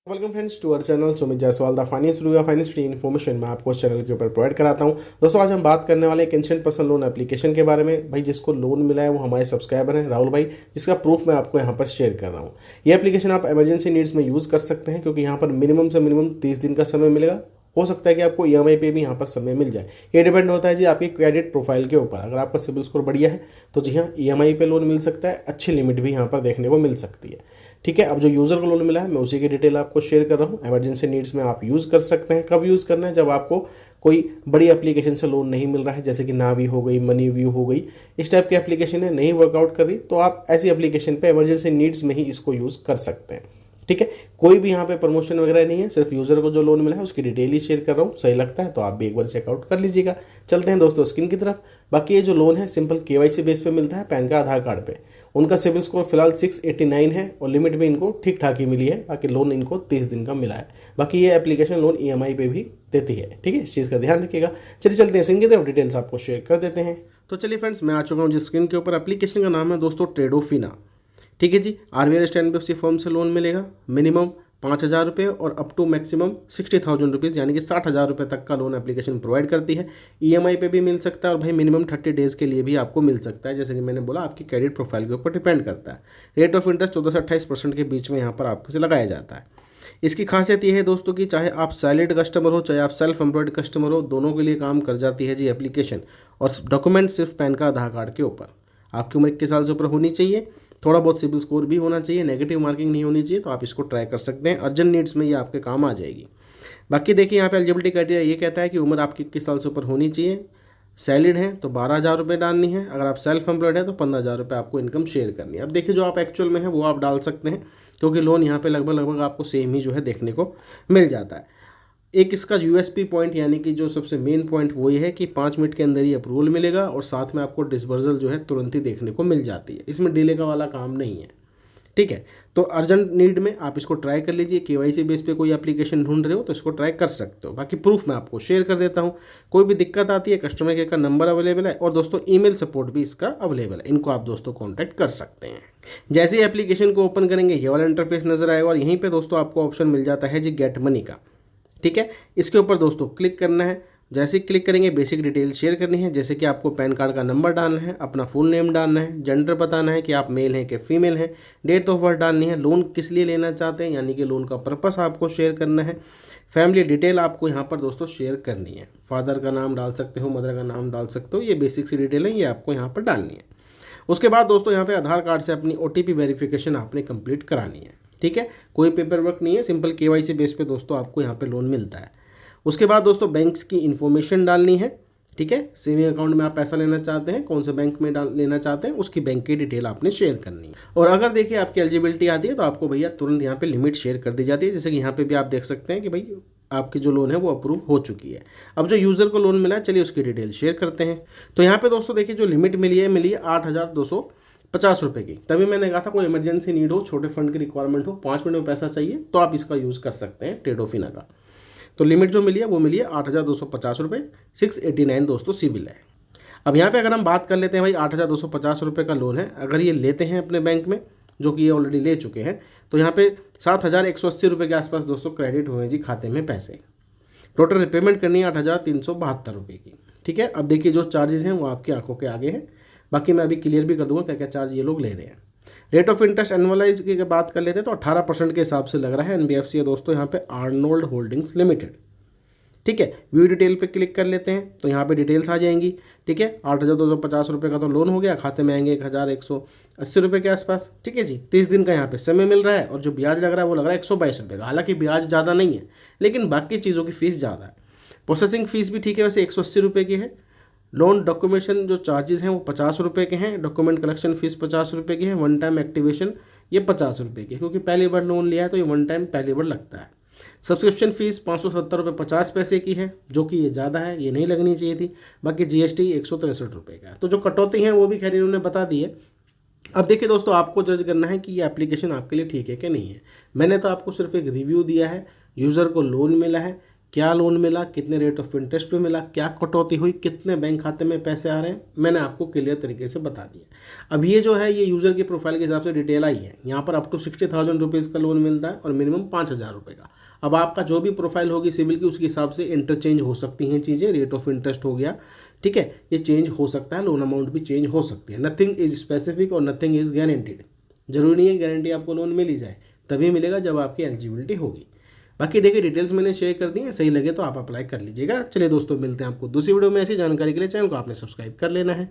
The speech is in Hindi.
Welcome friends to our channel Sumit Jaiswal the finance guru का फाइनेंस फ्री इन्फॉर्मेशन मैं आपको इस चैनल के ऊपर प्रोवाइड कराता हूं। दोस्तों आज हम बात करने वाले एक इंस्टेंट पर्सनल लोन एप्लीकेशन के बारे में। भाई जिसको लोन मिला है वो हमारे सब्सक्राइबर हैं राहुल भाई, जिसका प्रूफ मैं आपको यहां पर शेयर कर रहा हूं। ये एप्लीकेशन आप इमरजेंसी नीड्स में यूज़ कर सकते हैं क्योंकि यहाँ पर मिनिमम से मिनिमम 30 दिन का समय मिलेगा। हो सकता है कि आपको ईएमआई पे भी यहाँ पर समय मिल जाए। ये डिपेंड होता है जी आपकी क्रेडिट प्रोफाइल के ऊपर। अगर आपका सिबिल स्कोर बढ़िया है तो जी हाँ ईएमआई पे लोन मिल सकता है, अच्छी लिमिट भी यहाँ पर देखने को मिल सकती है। ठीक है, अब जो यूज़र को लोन मिला है मैं उसी की डिटेल आपको शेयर कर रहा हूँ। इमरजेंसी नीड्स में आप यूज़ कर सकते हैं। कब यूज़ करना है? जब आपको कोई बड़ी एप्लीकेशन से लोन नहीं मिल रहा है, जैसे कि नावी हो गई, मनी व्यू हो गई, इस टाइप की एप्लीकेशन है नहीं वर्कआउट कर रही, तो आप ऐसी एप्लीकेशन पे इमरजेंसी नीड्स में ही इसको यूज़ कर सकते हैं। ठीक है, कोई भी यहाँ पे प्रमोशन वगैरह नहीं है, सिर्फ यूज़र को जो लोन मिला है उसकी डिटेल ही शेयर कर रहा हूँ। सही लगता है तो आप भी एक बार चेकआउट कर लीजिएगा। चलते हैं दोस्तों स्क्रीन की तरफ। बाकी ये जो लोन है सिंपल केवाईसी बेस पे मिलता है, पैन का आधार कार्ड पे। उनका सिविल स्कोर फिलहाल 689 है और लिमिट भी इनको ठीक ठाक ही मिली है। बाकी लोन इनको 30 दिन का मिला है। बाकी ये एप्लीकेशन लोन ईएमआई पे भी देती है। ठीक है, इस चीज़ का ध्यान रखिएगा। चलिए चलते हैं स्क्रीन की तरफ, डिटेल्स आपको शेयर कर देते हैं। तो चलिए फ्रेंड्स, मैं आ चुका हूँ जिस स्क्रीन के ऊपर। एप्लीकेशन का नाम है दोस्तों ट्रेडोफिना। ठीक है जी, आरबीआई स्टैंड एनबीएफसी फर्म से लोन मिलेगा। मिनिमम 5,000 रुपये और अप टू मैक्सिमम 60,000 रुपीज़ यानी कि 60,000 रुपये तक का लोन एप्लीकेशन प्रोवाइड करती है। ईएमआई पे भी मिल सकता है और भाई मिनिमम 30 डेज़ के लिए भी आपको मिल सकता है। जैसे कि मैंने बोला आपकी क्रेडिट प्रोफाइल के ऊपर डिपेंड करता है। रेट ऑफ इंटरेस्ट 14 से 28% के बीच में यहाँ पर आपसे लगाया जाता है। इसकी खासियत ये है दोस्तों कि चाहे आप सैलरीड कस्टमर हो चाहे आप सेल्फ एम्प्लॉयड कस्टमर हो, दोनों के लिए काम कर जाती है जी एप्लीकेशन। और डॉक्यूमेंट सिर्फ पैन का आधार कार्ड के ऊपर। आपकी उम्र 21 साल से ऊपर होनी चाहिए, थोड़ा बहुत सिबिल स्कोर भी होना चाहिए, नेगेटिव मार्किंग नहीं होनी चाहिए। तो आप इसको ट्राई कर सकते हैं, अर्जेंट नीड्स में ये आपके काम आ जाएगी। बाकी देखिए यहाँ पे एलिजिबिलिटी क्राइटेरिया ये कहता है कि उम्र आपकी 21 साल से ऊपर होनी चाहिए। सैलरीड है तो 12,000 रुपये डालनी है। अगर आप सेल्फ एम्प्लॉयड है तो 15,000 रुपये आपको इनकम शेयर करनी है। अब देखिए जो आप एक्चुअल में है वो आप डाल सकते हैं, क्योंकि लोन यहाँ पे लगभग आपको सेम ही जो है देखने को मिल जाता है। एक इसका यूएसपी पॉइंट यानी कि जो सबसे मेन पॉइंट वो ये है कि 5 मिनट के अंदर ही अप्रूवल मिलेगा और साथ में आपको डिसबर्सल जो है तुरंत ही देखने को मिल जाती है। इसमें डिले का वाला काम नहीं है। ठीक है, तो अर्जेंट नीड में आप इसको ट्राई कर लीजिए। केवाईसी बेस पे कोई एप्लीकेशन ढूंढ रहे हो तो इसको ट्राई कर सकते हो। बाकी प्रूफ मैं आपको शेयर कर देता हूँ। कोई भी दिक्कत आती है कस्टमर केयर का नंबर अवेलेबल है और दोस्तों ईमेल सपोर्ट भी इसका अवेलेबल है। इनको आप दोस्तों कॉन्टैक्ट कर सकते हैं। जैसे ही एप्लीकेशन को ओपन करेंगे ये वाला इंटरफेस नजर आएगा और यहीं पर दोस्तों आपको ऑप्शन मिल जाता है जी गेट मनी का। ठीक है, इसके ऊपर दोस्तों क्लिक करना है। जैसे ही क्लिक करेंगे बेसिक डिटेल शेयर करनी है, जैसे कि आपको पैन कार्ड का नंबर डालना है, अपना फुल नेम डालना है, जेंडर बताना है कि आप मेल हैं कि फीमेल हैं, डेट ऑफ बर्थ डालनी है, लोन किस लिए लेना चाहते हैं यानी कि लोन का पर्पस आपको शेयर करना है, फैमिली डिटेल आपको यहाँ पर दोस्तों शेयर करनी है। फादर का नाम डाल सकते हो, मदर का नाम डाल सकते हो, ये बेसिक सी डिटेल है, ये आपको यहाँ पर डालनी है। उसके बाद दोस्तों यहाँ पे आधार कार्ड से अपनी ओटीपी वेरिफिकेशन आपने कंप्लीट करानी है। ठीक है, कोई पेपर वर्क नहीं है, सिंपल केवाईसी बेस पे दोस्तों आपको यहाँ पे लोन मिलता है। उसके बाद दोस्तों बैंक्स की इन्फॉर्मेशन डालनी है। ठीक है, सेविंग अकाउंट में आप पैसा लेना चाहते हैं, कौन से बैंक में लेना चाहते हैं, उसकी बैंक की डिटेल आपने शेयर करनी है। और अगर देखिए आपकी एलिजिबिलिटी आती है तो आपको भैया तुरंत यहाँ पे लिमिट शेयर कर दी जाती है। जैसे कि यहाँ पे भी आप देख सकते हैं कि भाई आपकी जो लोन है वो अप्रूव हो चुकी है। अब जो यूज़र को लोन मिला है चलिए उसकी डिटेल शेयर करते हैं। तो यहाँ पे दोस्तों देखिए जो लिमिट मिली है 8,250 रुपये की। तभी मैंने कहा था कोई इमरजेंसी नीड हो, छोटे फंड की रिक्वायरमेंट हो, 5 मिनट में पैसा चाहिए तो आप इसका यूज़ कर सकते हैं ट्रेडोफिना का। तो लिमिट जो मिली है वो मिली है 8,250 रुपये, 689 दोस्तों सिविल है। अब यहाँ पे अगर हम बात कर लेते हैं भाई 8,250 रुपये का लोन है, अगर ये लेते हैं अपने बैंक में, जो कि ये ऑलरेडी ले चुके हैं, तो यहाँ पे 7,180 रुपये के आसपास दोस्तों क्रेडिट हुए जी खाते में पैसे। टोटल रिपेमेंट करनी है 8,372 रुपये की। ठीक है, अब देखिए जो चार्जेस हैं वो आपकी आंखों के आगे हैं। बाकी मैं अभी क्लियर भी कर दूंगा क्या क्या चार्ज ये लोग ले रहे हैं। रेट ऑफ इंटरेस्ट एनुअलाइज की बात कर लेते हैं तो 18% के हिसाब से लग रहा है। एनबीएफसी है दोस्तों यहाँ पे आर्नोल्ड होल्डिंग्स लिमिटेड। ठीक है, व्यू डिटेल पे क्लिक कर लेते हैं तो यहाँ पे डिटेल्स आ जाएंगी। ठीक है, 8,250 रुपये का तो लोन हो गया, खाते में आएंगे 1,180 रुपये के आसपास। ठीक है जी, 30 दिन का यहाँ पे समय मिल रहा है और जो ब्याज लग रहा है वो लग रहा है 122 रुपये का। हालांकि ब्याज ज़्यादा नहीं है लेकिन बाकी चीज़ों की फ़ीस ज़्यादा है। प्रोसेसिंग फ़ीस भी ठीक है, वैसे 180 रुपये की है। लोन डॉक्यूमेंटेशन जो चार्जेस हैं वो 50 रुपये के हैं। डॉक्यूमेंट कलेक्शन फीस 50 रुपये की है। वन टाइम एक्टिवेशन ये 50 रुपये की है, क्योंकि पहली बार लोन लिया है तो ये वन टाइम पहली बार लगता है। सब्सक्रिप्शन फीस 570 रुपये 50 पैसे की है, जो कि ये ज़्यादा है, ये नहीं लगनी चाहिए थी। बाकी जीएसटी 163 रुपये का है। तो जो कटौती है वो भी खैर इन्होंने बता दी है। अब देखिए दोस्तों, आपको जज करना है कि ये एप्लीकेशन आपके लिए ठीक है कि नहीं है। मैंने तो आपको सिर्फ एक रिव्यू दिया है, यूज़र को लोन मिला है, क्या लोन मिला, कितने रेट ऑफ इंटरेस्ट पे मिला, क्या कटौती हुई, कितने बैंक खाते में पैसे आ रहे हैं, मैंने आपको क्लियर तरीके से बता दिया। अब ये जो है ये यूज़र की प्रोफाइल के हिसाब से डिटेल आई है। यहाँ पर अप टू 60,000 रुपीज़ का लोन मिलता है और मिनिमम 5,000 रुपये का। अब आपका जो भी प्रोफाइल होगी सिविल की उसके हिसाब से इंटरचेंज हो सकती हैं चीज़ें, रेट ऑफ इंटरेस्ट हो गया, ठीक है, ये चेंज हो सकता है, लोन अमाउंट भी चेंज हो सकती है। नथिंग इज स्पेसिफिक और नथिंग इज गारंटीड। जरूरी नहीं है गारंटी आपको लोन मिल ही जाए, तभी मिलेगा जब आपकी एलिजिबिलिटी होगी। बाकी देखिए डिटेल्स मैंने शेयर कर दी है, सही लगे तो आप अप्लाई कर लीजिएगा। चलिए दोस्तों मिलते हैं आपको दूसरी वीडियो में। ऐसी जानकारी के लिए चैनल को आपने सब्सक्राइब कर लेना है।